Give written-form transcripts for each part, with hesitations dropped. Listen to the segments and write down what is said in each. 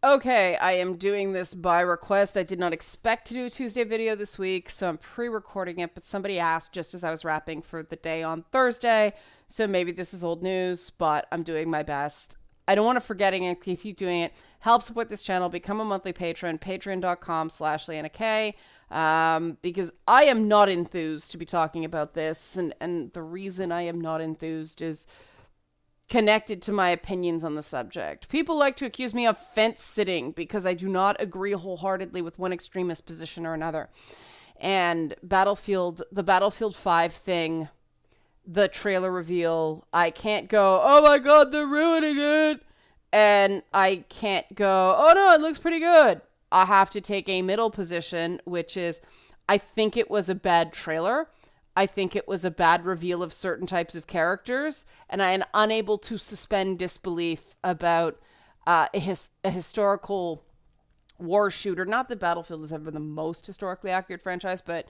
Okay, I am doing this by request. I did not expect to do a Tuesday video this week, so I'm pre-recording it, but somebody asked just as I was wrapping for the day on Thursday, so maybe this is old news, but I'm doing my best. I don't want to forgetting it. Keep doing it. Help support this channel. Become a monthly patron. Patreon.com/LeannaK. Because I am not enthused to be talking about this, and the reason I am not enthused is connected to my opinions on the subject. People like to accuse me of fence sitting because I do not agree wholeheartedly with one extremist position or another. And the Battlefield 5 thing, the trailer reveal, I can't go, oh my god, they're ruining it. And I can't go, oh no, it looks pretty good. I have to take a middle position, which is, I think it was a bad trailer. I think it was a bad reveal of certain types of characters, and I am unable to suspend disbelief about a historical war shooter. Not that Battlefield has ever been the most historically accurate franchise, but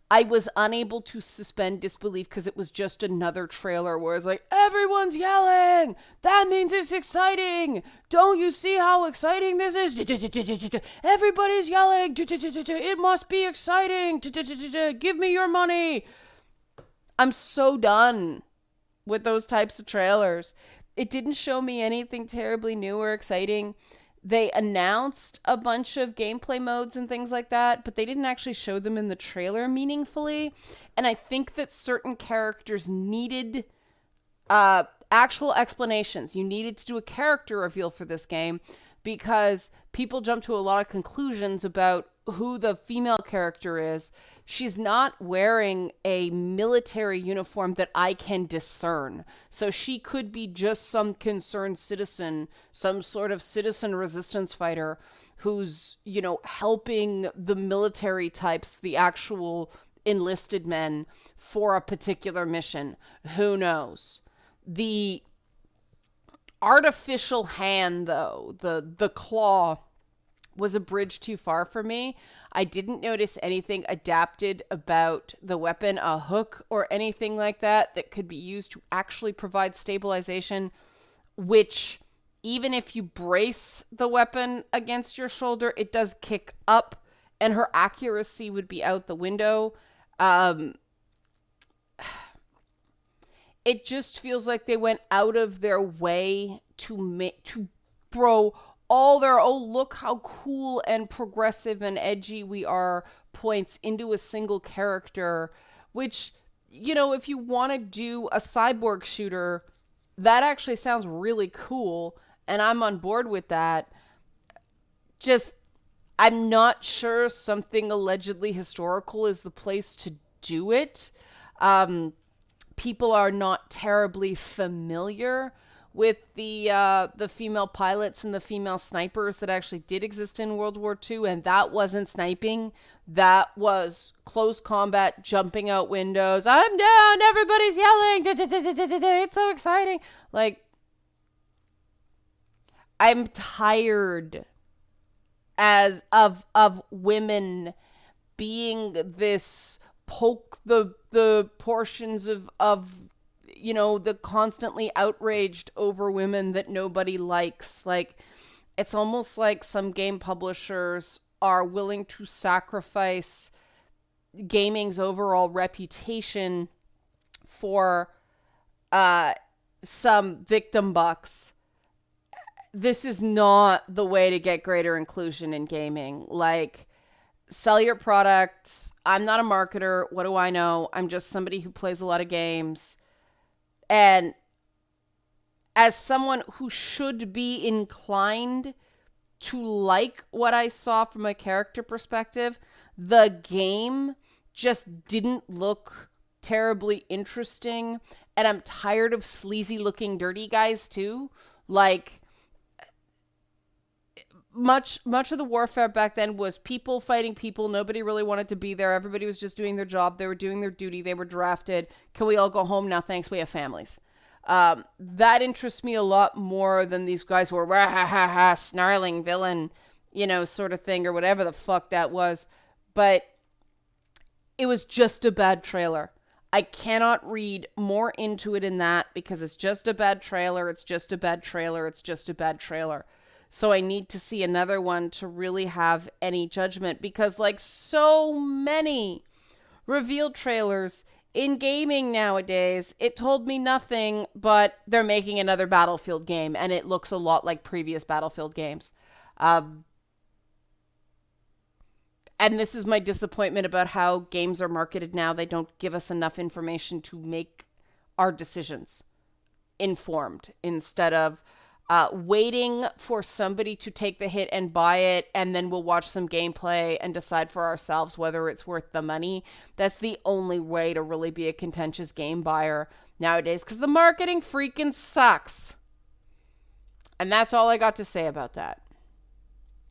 I was unable to suspend disbelief because it was just another trailer where it's like, everyone's yelling! That means it's exciting! Don't you see how exciting this is? Everybody's yelling! It must be exciting! Give me your money! I'm so done with those types of trailers. It didn't show me anything terribly new or exciting. They announced a bunch of gameplay modes and things like that, but they didn't actually show them in the trailer meaningfully. And I think that certain characters needed actual explanations. You needed to do a character reveal for this game because people jump to a lot of conclusions about who the female character is. She's not wearing a military uniform that I can discern. So she could be just some concerned citizen, some sort of citizen resistance fighter who's, helping the military types, the actual enlisted men for a particular mission. Who knows? The artificial hand, though, the claw, was a bridge too far for me. I didn't notice anything adapted about the weapon, a hook or anything like that could be used to actually provide stabilization, which even if you brace the weapon against your shoulder, it does kick up and her accuracy would be out the window. It just feels like they went out of their way to throw all their, oh, look how cool and progressive and edgy we are points into a single character, which, if you want to do a cyborg shooter, that actually sounds really cool, and I'm on board with that. Just, I'm not sure something allegedly historical is the place to do it. People are not terribly familiar with the female pilots and the female snipers that actually did exist in World War II, and that wasn't sniping. That was close combat, jumping out windows. I'm down, everybody's yelling. It's so exciting. Like, I'm tired of women being this poke the portions of the constantly outraged over women that nobody likes. Like, it's almost like some game publishers are willing to sacrifice gaming's overall reputation for some victim bucks. This is not the way to get greater inclusion in gaming. Like, sell your product. I'm not a marketer. What do I know? I'm just somebody who plays a lot of games. And as someone who should be inclined to like what I saw from a character perspective, the game just didn't look terribly interesting. And I'm tired of sleazy looking dirty guys too. Like, much of the warfare back then was people fighting people. Nobody really wanted to be there. Everybody was just doing their job. They were doing their duty. They were drafted. Can we all go home now? Thanks. We have families. That interests me a lot more than these guys who are snarling villain, sort of thing, or whatever the fuck that was. But it was just a bad trailer. I cannot read more into it in that because it's just a bad trailer. It's just a bad trailer. It's just a bad trailer. So I need to see another one to really have any judgment, because like so many reveal trailers in gaming nowadays, it told me nothing, but they're making another Battlefield game and it looks a lot like previous Battlefield games. Um, and this is my disappointment about how games are marketed now. They don't give us enough information to make our decisions informed, instead of waiting for somebody to take the hit and buy it, and then we'll watch some gameplay and decide for ourselves whether it's worth the money. That's the only way to really be a contentious game buyer nowadays, because the marketing freaking sucks. And that's all I got to say about that.